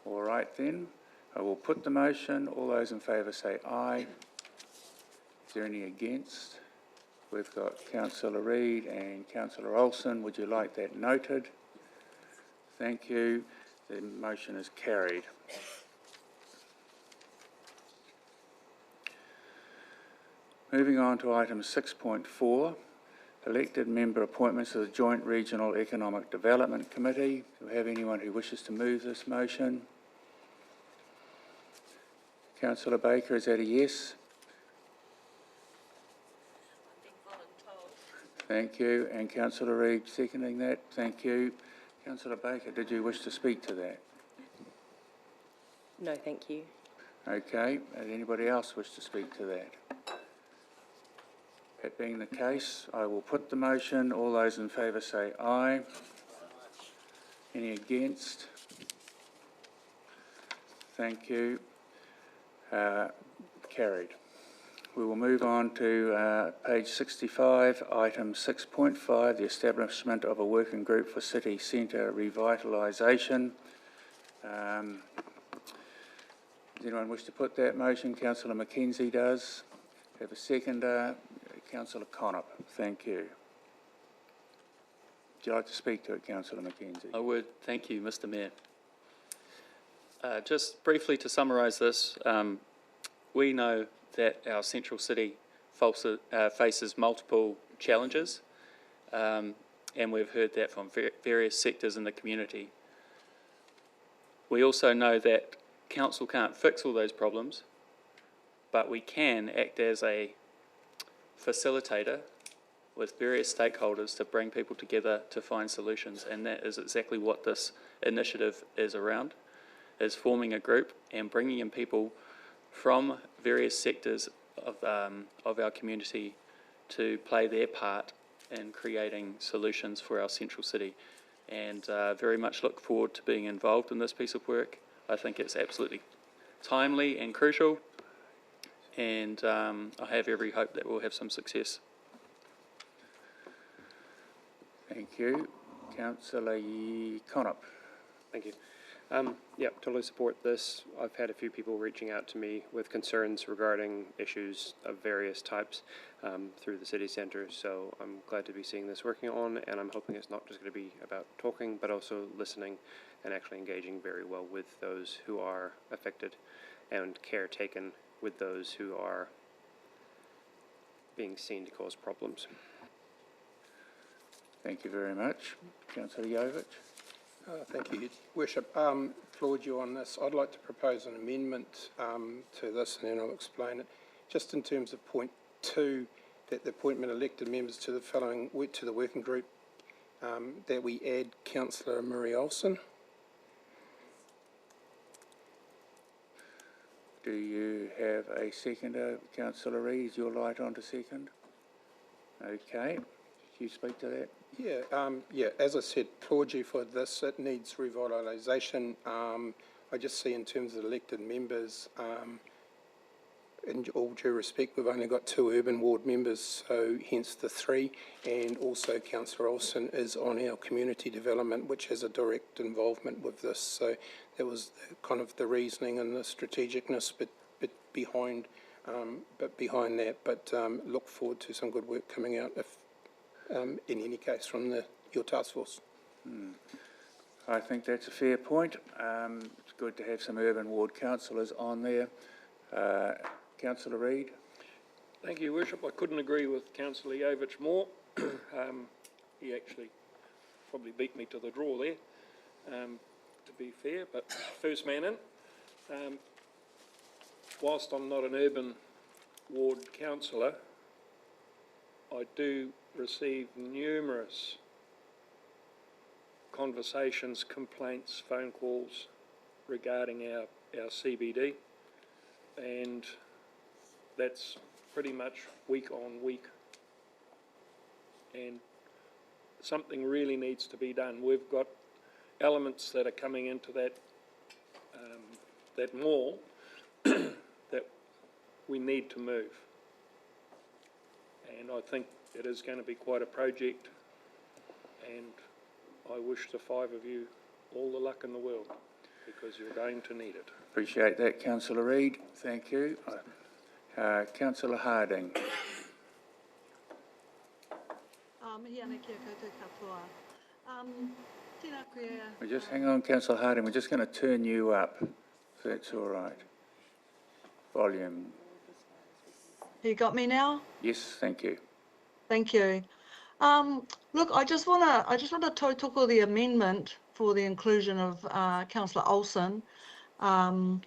All right then, I will put the motion. All those in favour say aye. Is there any against? We've got Councillor Reid and Councillor Olsen. Would you like that noted? Thank you. The motion is carried. Moving on to item 6.4, elected member appointments to the Joint Regional Economic Development Committee. Do we have anyone who wishes to move this motion? Councillor Baker, is that a yes? Thank you. And Councillor Reid seconding that. Thank you. Councillor Baker, did you wish to speak to that? No, thank you. Okay. Does anybody else wish to speak to that? That being the case, I will put the motion. All those in favour say aye. Any against? Thank you. Carried. We will move on to page 65, item 6.5, the establishment of a working group for city centre revitalisation. Does anyone wish to put that motion? Councillor Mackenzie does. Have a seconder. Councillor Connop. Thank you. Would you like to speak to it, Councillor Mackenzie? I would. Thank you, Mr. Mayor. Just briefly to summarise this, we know that our central city faces multiple challenges, and we've heard that from various sectors in the community. We also know that council can't fix all those problems, but we can act as a facilitator with various stakeholders to bring people together to find solutions, and that is exactly what this initiative is around, is forming a group and bringing in people from various sectors of our community to play their part in creating solutions for our central city, and very much look forward to being involved in this piece of work. I think it's absolutely timely and crucial, and I have every hope that we'll have some success. Thank you. Councillor Connop. Thank you. Yeah, totally support this. I've had a few people reaching out to me with concerns regarding issues of various types through the city centre, so I'm glad to be seeing this working on, and I'm hoping it's not just going to be about talking, but also listening and actually engaging very well with those who are affected and care taken with those who are being seen to cause problems. Thank you very much. Councillor Jovich. Thank you, Worship. Applaud you on this. I'd like to propose an amendment to this, and then I'll explain it. just in terms of point 2, that the appointment of elected members to the following to the working group, that we add Councillor Marie Olsen. Do you have a seconder, Councillor Reid? Is your light on to second? Okay. Did you speak to that? Yeah, as I said, applaud you for this. It needs revitalisation. I just see in terms of elected members, in all due respect, we've only got 2 urban ward members, so hence the 3, and also Councillor Olsen is on our community development, which has a direct involvement with this. So that was kind of the reasoning and the strategicness behind that. But look forward to some good work coming out, if in any case, from your task force. I think that's a fair point. It's good to have some urban ward councillors on there. Councillor Reid? Thank you, Worship. I couldn't agree with Councillor Yovich more. He actually probably beat me to the draw there, to be fair, but first man in. Whilst I'm not an urban ward councillor, I do receive numerous conversations, complaints, phone calls regarding our CBD, and that's pretty much week on week, and something really needs to be done. We've got elements that are coming into that mall that we need to move, and I think it is going to be quite a project, and I wish the 5 of you all the luck in the world, because you're going to need it. Appreciate that, Councillor Reid. Thank you. Councillor Harding. Just hang on, Councillor Harding. We're just going to turn you up, if that's all right. Volume. You got me now? Yes, thank you. Thank you. Look, I just wanna tautoko the amendment for the inclusion of Councillor Olsen. I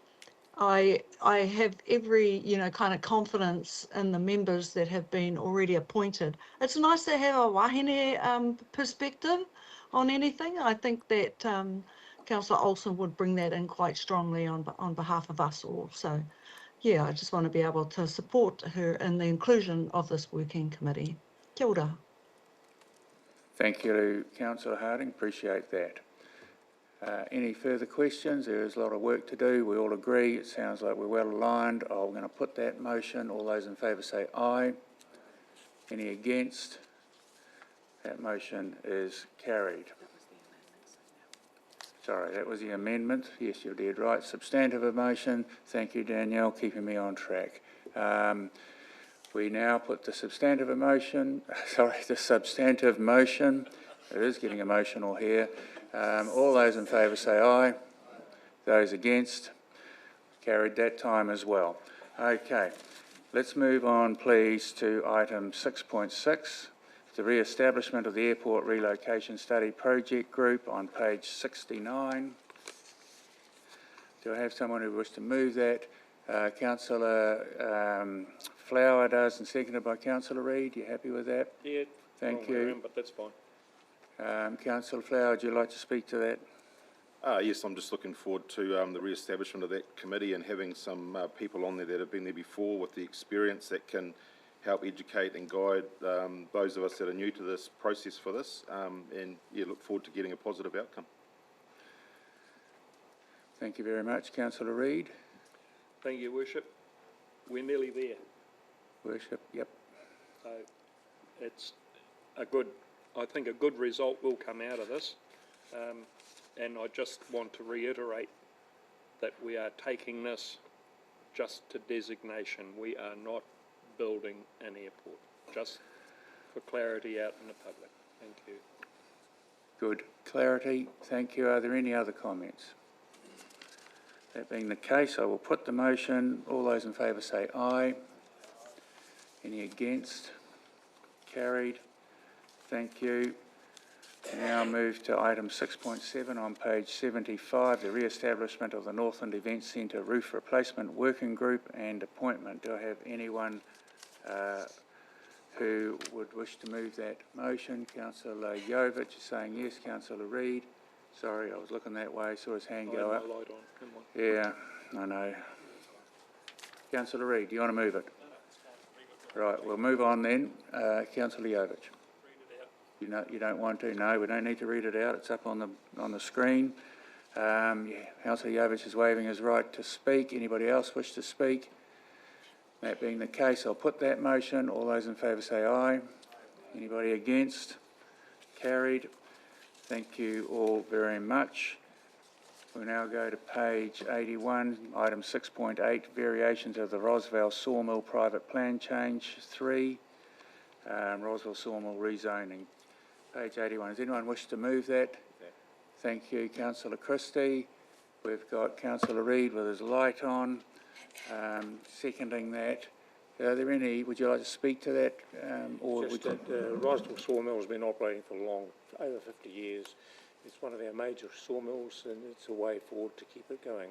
have every kind of confidence in the members that have been already appointed. It's nice to have a wahine perspective on anything. I think that Councillor Olsen would bring that in quite strongly on behalf of us all. So, yeah, I just want to be able to support her in the inclusion of this working committee. Kia ora. Thank you, Councillor Harding. Appreciate that. Any further questions? There is a lot of work to do. We all agree. It sounds like we're well aligned. I'm going to put that motion. All those in favour say aye. Any against? That motion is carried. Sorry, that was the amendment. Yes, you're dead right. Substantive motion. Thank you, Danielle, keeping me on track. We now put the substantive motion. The substantive motion. It is getting emotional here. All those in favour say aye. Those against? Carried that time as well. Okay, let's move on, please, to item 6.6. The re-establishment of the Airport Relocation Study Project Group on page 69. Do I have someone who wishes to move that? Councillor Flower does, and seconded by Councillor Reid. You happy with that? Yeah, thank you. But that's fine. Councillor Flower, would you like to speak to that? Yes, I'm just looking forward to the re-establishment of that committee and having some people on there that have been there before with the experience that can help educate and guide those of us that are new to this process for this, and yeah, look forward to getting a positive outcome. Thank you very much. Councillor Reid. Thank you, Worship. We're nearly there. Worship, yep. So it's I think a good result will come out of this, and I just want to reiterate that we are taking this just to designation. We are not building an airport, just for clarity out in the public. Thank you. Good clarity. Thank you. Are there any other comments? That being the case, I will put the motion. All those in favour say aye. Any against? Carried. Thank you. Now move to item 6.7 on page 75, the re-establishment of the Northland Event Centre Roof Replacement Working Group and appointment. Do I have anyone who would wish to move that motion? Councillor Jovich is saying yes. Councillor Reid. Sorry, I was looking that way, saw his hand go up. Light on. Come on. Yeah, I know. Councillor Reid, do you want to move it? Right, we'll move on then. Councillor Jovich. You don't want to? No, we don't need to read it out. It's up on the screen. Councillor Jovich is waiving his right to speak. Anybody else wish to speak? That being the case, I'll put that motion. All those in favour say aye. Anybody against? Carried. Thank you all very much. We'll now go to page 81, item 6.8, variations of the Roswell Sawmill Private Plan Change 3, Roswell Sawmill rezoning. Page 81. Does anyone wish to move that? Thank you, Councillor Christie. We've got Councillor Reid with his light on, seconding that. Are there any, would you like to speak to that? Just that Roswell Sawmill has been operating for over 50 years. It's one of our major sawmills and it's a way forward to keep it going.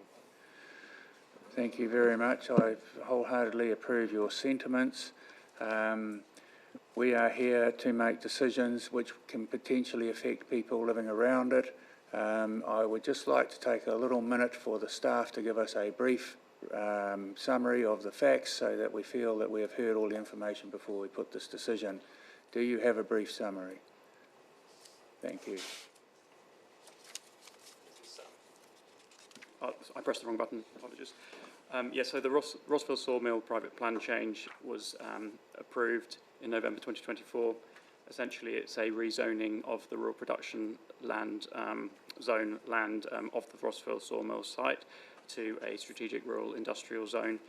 Thank you very much. I wholeheartedly approve your sentiments. We are here to make decisions which can potentially affect people living around it. I would just like to take a little minute for the staff to give us a brief summary of the facts so that we feel that we have heard all the information before we put this decision. Do you have a brief summary? Thank you. I pressed the wrong button, apologies. So the Rossville Sawmill private plan change was approved in November 2024. Essentially, it's a rezoning of the rural production land zone land of the Rossville Sawmill site to a strategic rural industrial zone.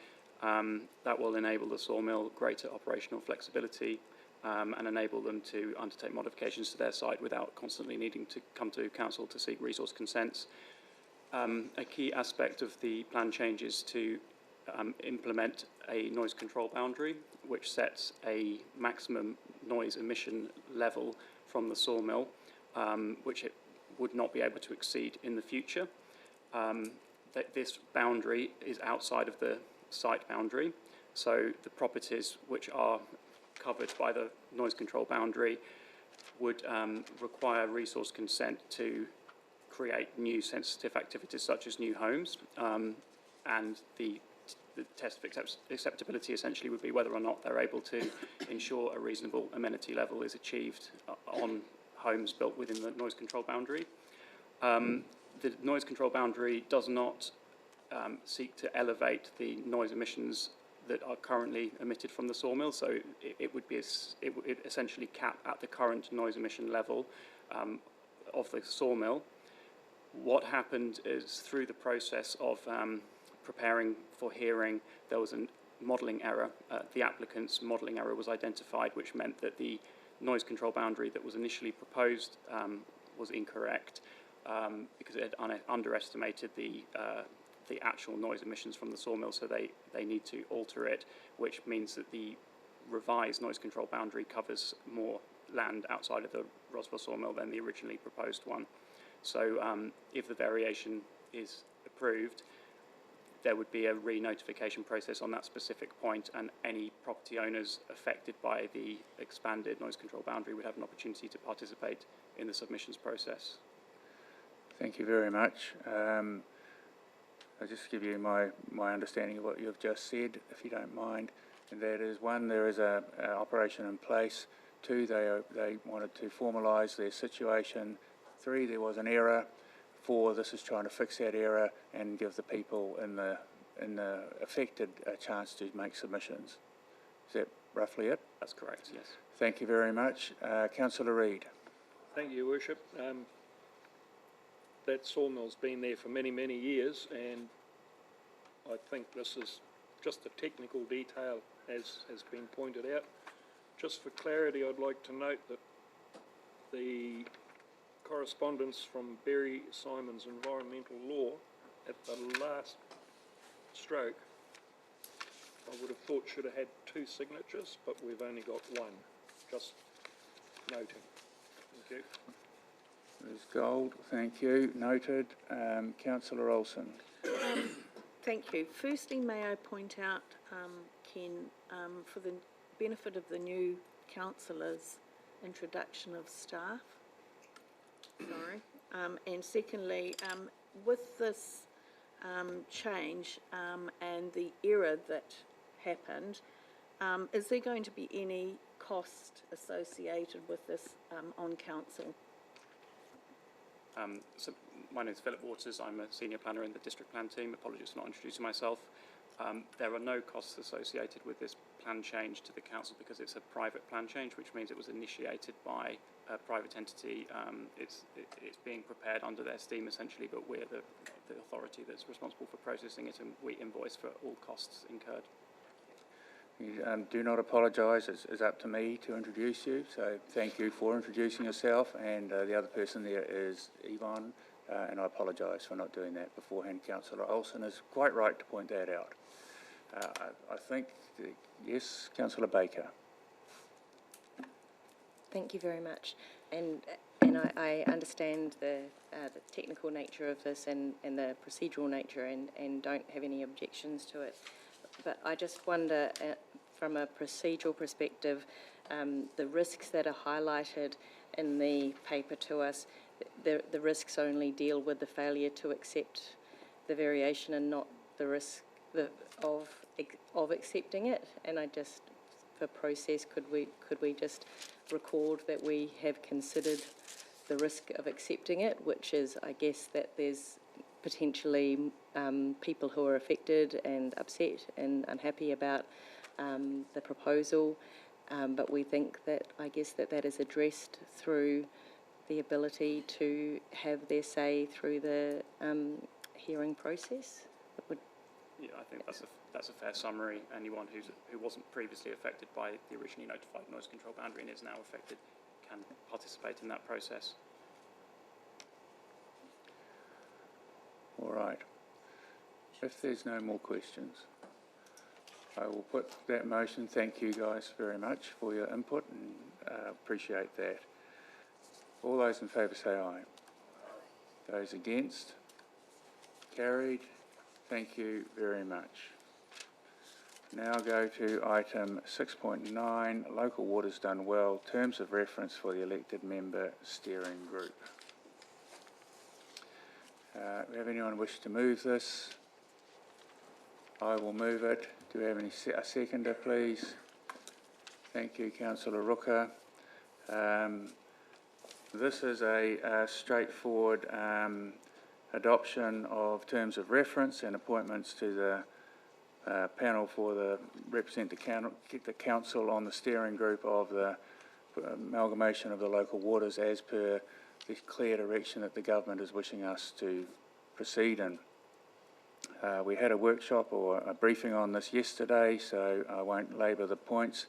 That will enable the sawmill greater operational flexibility and enable them to undertake modifications to their site without constantly needing to come to council to seek resource consents. A key aspect of the plan change is to implement a noise control boundary, which sets a maximum noise emission level from the sawmill, which it would not be able to exceed in the future. That this boundary is outside of the site boundary, so the properties which are covered by the noise control boundary would require resource consent to create new sensitive activities such as new homes, and the test of acceptability essentially would be whether or not they're able to ensure a reasonable amenity level is achieved on homes built within the noise control boundary. The noise control boundary does not seek to elevate the noise emissions that are currently emitted from the sawmill, so it would essentially cap at the current noise emission level of the sawmill. What happened is, through the process of preparing for hearing, there was a modelling error. The applicant's modelling error was identified, which meant that the noise control boundary that was initially proposed was incorrect because it had underestimated the actual noise emissions from the sawmill, so they need to alter it, which means that the revised noise control boundary covers more land outside of the Roswell sawmill than the originally proposed one. So if the variation is approved, there would be a re-notification process on that specific point, and any property owners affected by the expanded noise control boundary would have an opportunity to participate in the submissions process. Thank you very much. I'll just give you my understanding of what you've just said, if you don't mind. And that is, one, there is an operation in place. Two, they wanted to formalise their situation. Three, there was an error. Four, this is trying to fix that error and give the people in the affected a chance to make submissions. Is that roughly it? That's correct, yes. Thank you very much. Councillor Reid. Thank you, Your Worship. That sawmill's been there for many, many years, and I think this is just a technical detail, as has been pointed out. Just for clarity, I'd like to note that the correspondence from Barry Simon's Environmental Law at the last stroke, I would have thought should have had 2 signatures, but we've only got 1. Just noting. Thank you. Ms Gold, thank you. Noted. Councillor Olsen. Thank you. Firstly, may I point out, Ken, for the benefit of the new councillors, introduction of staff. Sorry. And secondly, with this change and the error that happened, is there going to be any cost associated with this on council? So my name is Philip Waters. I'm a senior planner in the district plan team. Apologies for not introducing myself. There are no costs associated with this plan change to the council because it's a private plan change, which means it was initiated by a private entity. It's being prepared under their steam essentially, but we're the authority that's responsible for processing it, and we invoice for all costs incurred. You do not apologise. It's up to me to introduce you, so thank you for introducing yourself. And the other person there is Yvonne, and I apologise for not doing that beforehand. Councillor Olsen is quite right to point that out. I think, yes, Councillor Baker. Thank you very much. And I understand the technical nature of this and the procedural nature and don't have any objections to it. But I just wonder, from a procedural perspective, the risks that are highlighted in the paper to us, the risks only deal with the failure to accept the variation and not the risk of accepting it. And I just, for process, could we just record that we have considered the risk of accepting it, which is, I guess, that there's potentially people who are affected and upset and unhappy about the proposal, but we think that, I guess, that is addressed through the ability to have their say through the hearing process. Yeah, I think that's a fair summary. Anyone who wasn't previously affected by the originally notified noise control boundary and is now affected can participate in that process. All right. If there's no more questions, I will put that motion. Thank you guys very much for your input and appreciate that. All those in favour say aye. Those against? Carried. Thank you very much. Now go to item 6.9, Local Waters Done Well, Terms of Reference for the Elected Member Steering Group. Do we have anyone wish to move this? I will move it. Do we have a seconder, please? Thank you, Councillor Rooker. This is a straightforward adoption of terms of reference and appointments to the panel for represent the council on the steering group of the amalgamation of the local waters as per the clear direction that the government is wishing us to proceed in. We had a workshop or a briefing on this yesterday, so I won't labour the points.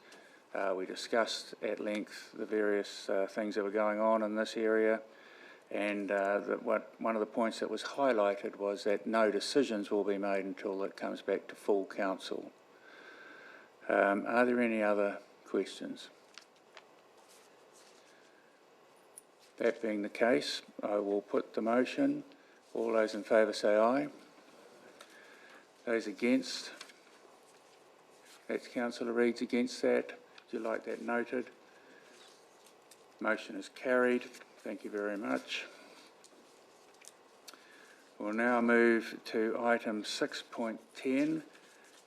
We discussed at length the various things that were going on in this area, and one of the points that was highlighted was that no decisions will be made until it comes back to full council. Are there any other questions? That being the case, I will put the motion. All those in favour say aye. Those against? That's Councillor Reid's against that. Would you like that noted? Motion is carried. Thank you very much. We'll now move to item 6.10,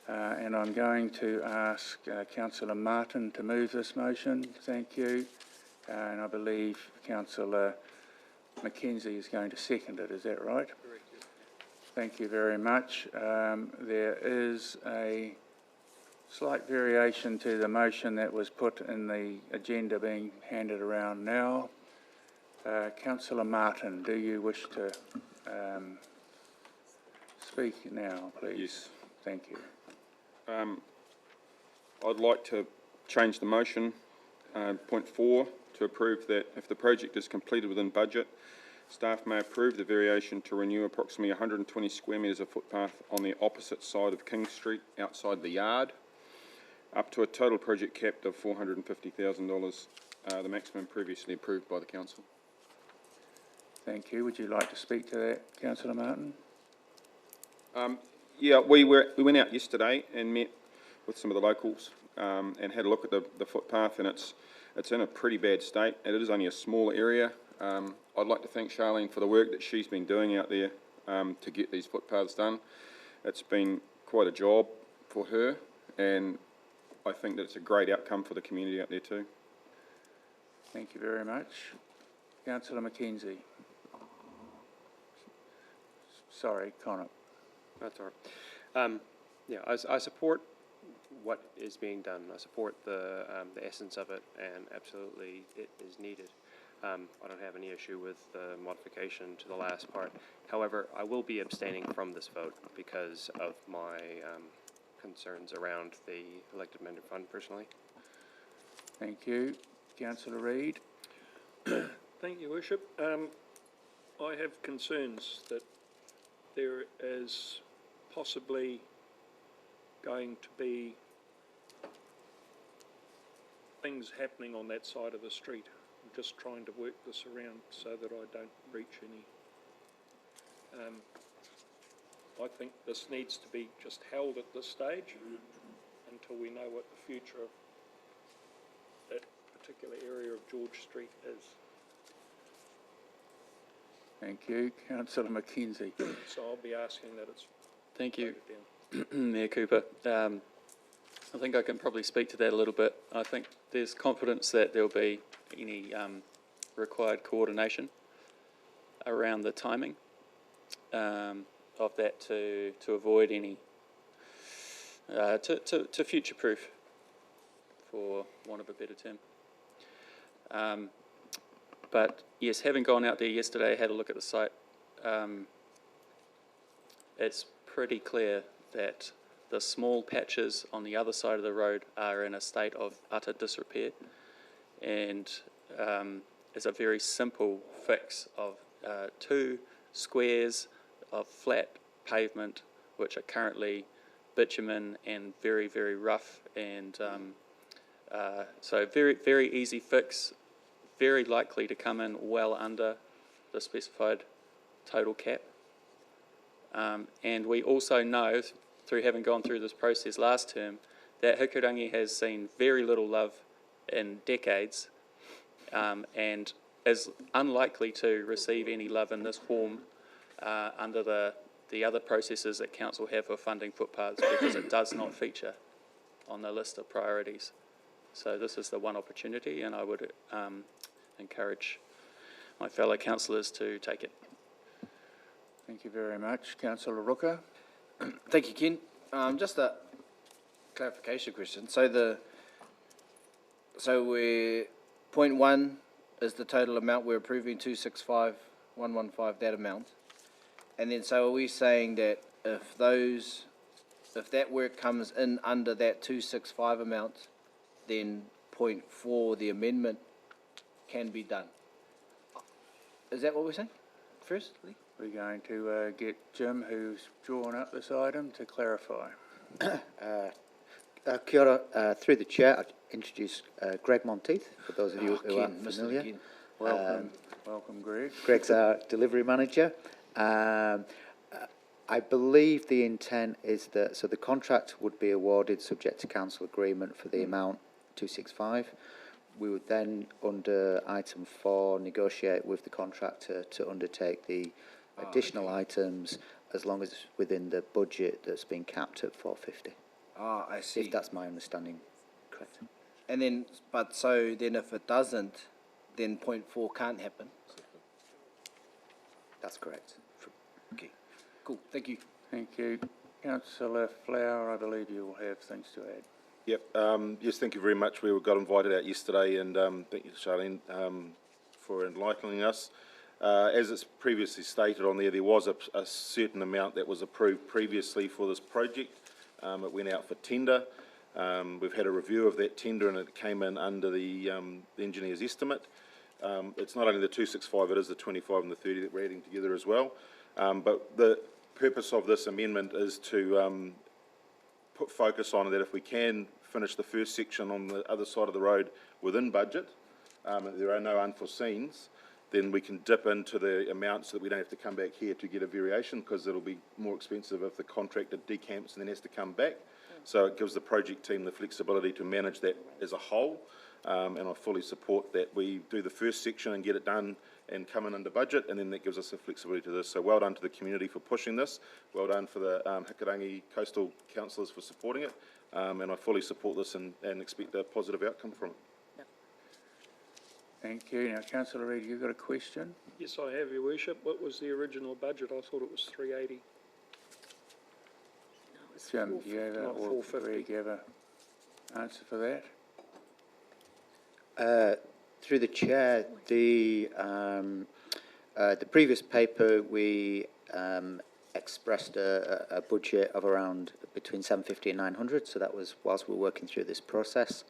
and I'm going to ask Councillor Martin to move this motion. Thank you. And I believe Councillor Mackenzie is going to second it. Is that right? Correct. Yes. Thank you very much. There is a slight variation to the motion that was put in the agenda being handed around now. Councillor Martin, do you wish to speak now, please? Yes. Thank you. I'd like to change the motion, point 4, to approve that if the project is completed within budget, staff may approve the variation to renew approximately 120 square metres of footpath on the opposite side of King Street outside the yard, up to a total project cap of $450,000, the maximum previously approved by the council. Thank you. Would you like to speak to that, councillor Martin? Yeah, we went out yesterday and met with some of the locals and had a look at the footpath, and it's in a pretty bad state. It is only a small area. I'd like to thank Charlene for the work that she's been doing out there to get these footpaths done. It's been quite a job for her, and I think that it's a great outcome for the community out there too. Thank you very much. Councillor Mackenzie. Sorry, Connor. That's all right. Yeah, I support what is being done. I support the essence of it, and absolutely it is needed. I don't have any issue with the modification to the last part. However, I will be abstaining from this vote because of my concerns around the elected member fund personally. Thank you. Councillor Reid. Thank you, Worship. I have concerns that there is possibly going to be things happening on that side of the street. I'm just trying to work this around so that I don't breach any. I think this needs to be just held at this stage until we know what the future of that particular area of George Street is. Thank you. Councillor Mackenzie. So I'll be asking that it's Thank you, voted down. Mayor Cooper. I think I can probably speak to that a little bit. I think there's confidence that there'll be any required coordination around the timing of that to avoid any, to future-proof, for want of a better term. But yes, having gone out there yesterday, had a look at the site, it's pretty clear that the small patches on the other side of the road are in a state of utter disrepair, and it's a very simple fix of 2 squares of flat pavement which are currently bitumen and very, very rough, and so very easy fix, very likely to come in well under the specified total cap. And we also know, through having gone through this process last term, that Hikurangi has seen very little love in decades, and is unlikely to receive any love in this form under the other processes that council have for funding footpaths, because it does not feature on the list of priorities. So this is the one opportunity, and I would encourage my fellow councillors to take it. Thank you very much. Councillor Rooker. Thank you, Ken. Just a clarification question. So we're 0.1 is the total amount we're approving, 265,115, that amount. And then so are we saying that if that work comes in under that 265 amount, then 0.4, the amendment, can be done? Is that what we're saying, firstly? We're going to get Jim, who's drawn up this item, to clarify. Kia ora, through the chair, I'd introduce Greg Monteith, for those of you who aren't familiar. Welcome, welcome, Greg. Greg's our delivery manager. I believe the intent is that, so the contract would be awarded subject to council agreement for the amount 265. We would then, under item 4, negotiate with the contractor to undertake the additional items, as long as it's within the budget that's been capped at 450. Ah, I see. If that's my understanding correct. And then, but so then if it doesn't, then 0.4 can't happen? That's correct. Okay, cool, thank you. Thank you. Councillor Flower, I believe you will have things to add. Yep, yes, thank you very much. We got invited out yesterday, and thank you, Charlene, for enlightening us. As it's previously stated on there was a certain amount that was approved previously for this project. It went out for tender. We've had a review of that tender, and it came in under the engineer's estimate. It's not only the 265, it is the 25 and the 30 that we're adding together as well. But the purpose of this amendment is to put focus on that if we can finish the first section on the other side of the road within budget, there are no unforeseens, then we can dip into the amount so that we don't have to come back here to get a variation, because it'll be more expensive if the contractor decamps and then has to come back. So it gives the project team the flexibility to manage that as a whole, and I fully support that we do the first section and get it done and come in under budget, and then that gives us the flexibility to this. So well done to the community for pushing this, well done for the Hikurangi Coastal Councillors for supporting it, and I fully support this and expect a positive outcome from it. Thank you. Now, Councillor Reid, you've got a question? Yes, I have, Your Worship. What was the original budget? I thought it was 380. Jim, do you have Not or 450. Greg, you have an answer for that? Through the chair, the previous paper, we expressed a budget of around between 750 and 900, so that was whilst we were working through this process.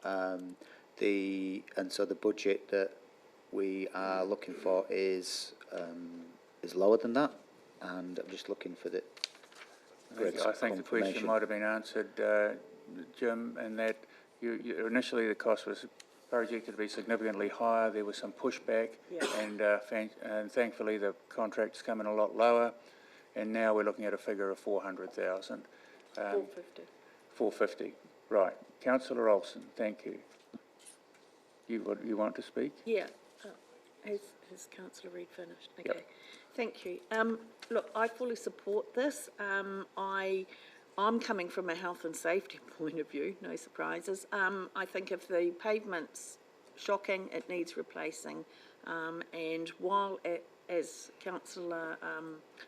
And so the budget that we are looking for is lower than that, and I'm just looking for the I think the question might have been answered, Jim, in that initially the cost was projected to be significantly higher. There was some pushback, and thankfully the contract's come in a lot lower, and now we're looking at a figure of 400,000. 450. 450, right. Councillor Olsen, thank you. You want to speak? Yeah. Has Councillor Reid finished? Okay. Yep. Thank you. Look, I fully support this. I'm coming from a health and safety point of view, no surprises. I think if the pavement's shocking, it needs replacing. And while, as Councillor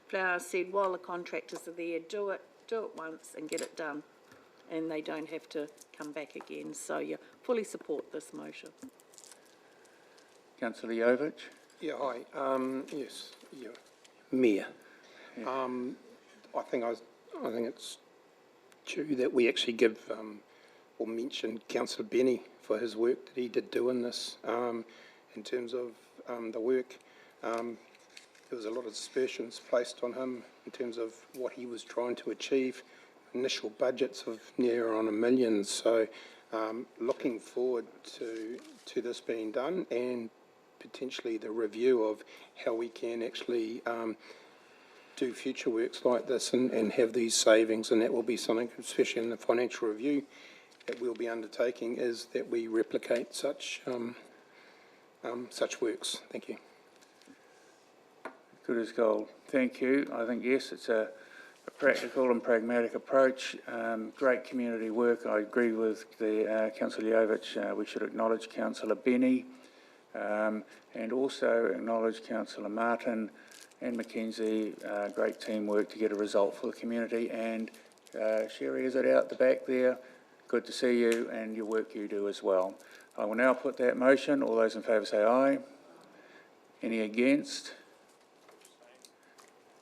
Flowers said, while the contractors are there, do it once and get it done. And they don't have to come back again. So, yeah, fully support this motion. Councillor Jovic? Yeah, hi. Yes, yeah. Mayor. I think it's due that we actually give or mention Councillor Benny for his work that he did doing this in terms of the work. There was a lot of aspersions placed on him in terms of what he was trying to achieve. Initial budgets of near on $1 million, so looking forward to this being done and potentially the review of how we can actually do future works like this and have these savings, and that will be something, especially in the financial review, that we'll be undertaking, is that we replicate such works. Thank you. Good as gold. Thank you. I think, yes, it's a practical and pragmatic approach. Great community work. I agree with the Councillor Jovic. We should acknowledge Councillor Benny and also acknowledge Councillor Martin and Mackenzie. Great teamwork to get a result for the community. And Sherry, is it out the back there? Good to see you and your work you do as well. I will now put that motion. All those in favour say aye. Any against?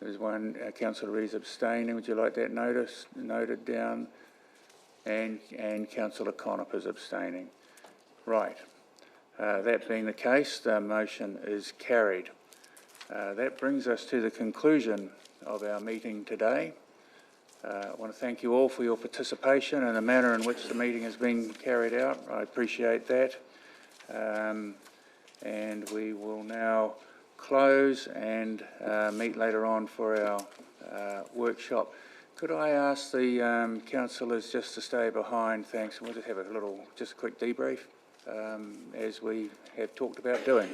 There's one, Councillor Reid's abstaining. Would you like that noted down? And Councillor Connop is abstaining. Right. That being the case, the motion is carried. That brings us to the conclusion of our meeting today. I want to thank you all for your participation and the manner in which the meeting has been carried out. I appreciate that. And we will now close and meet later on for our workshop. Could I ask the councillors just to stay behind? Thanks. We'll just have a quick debrief as we have talked about doing.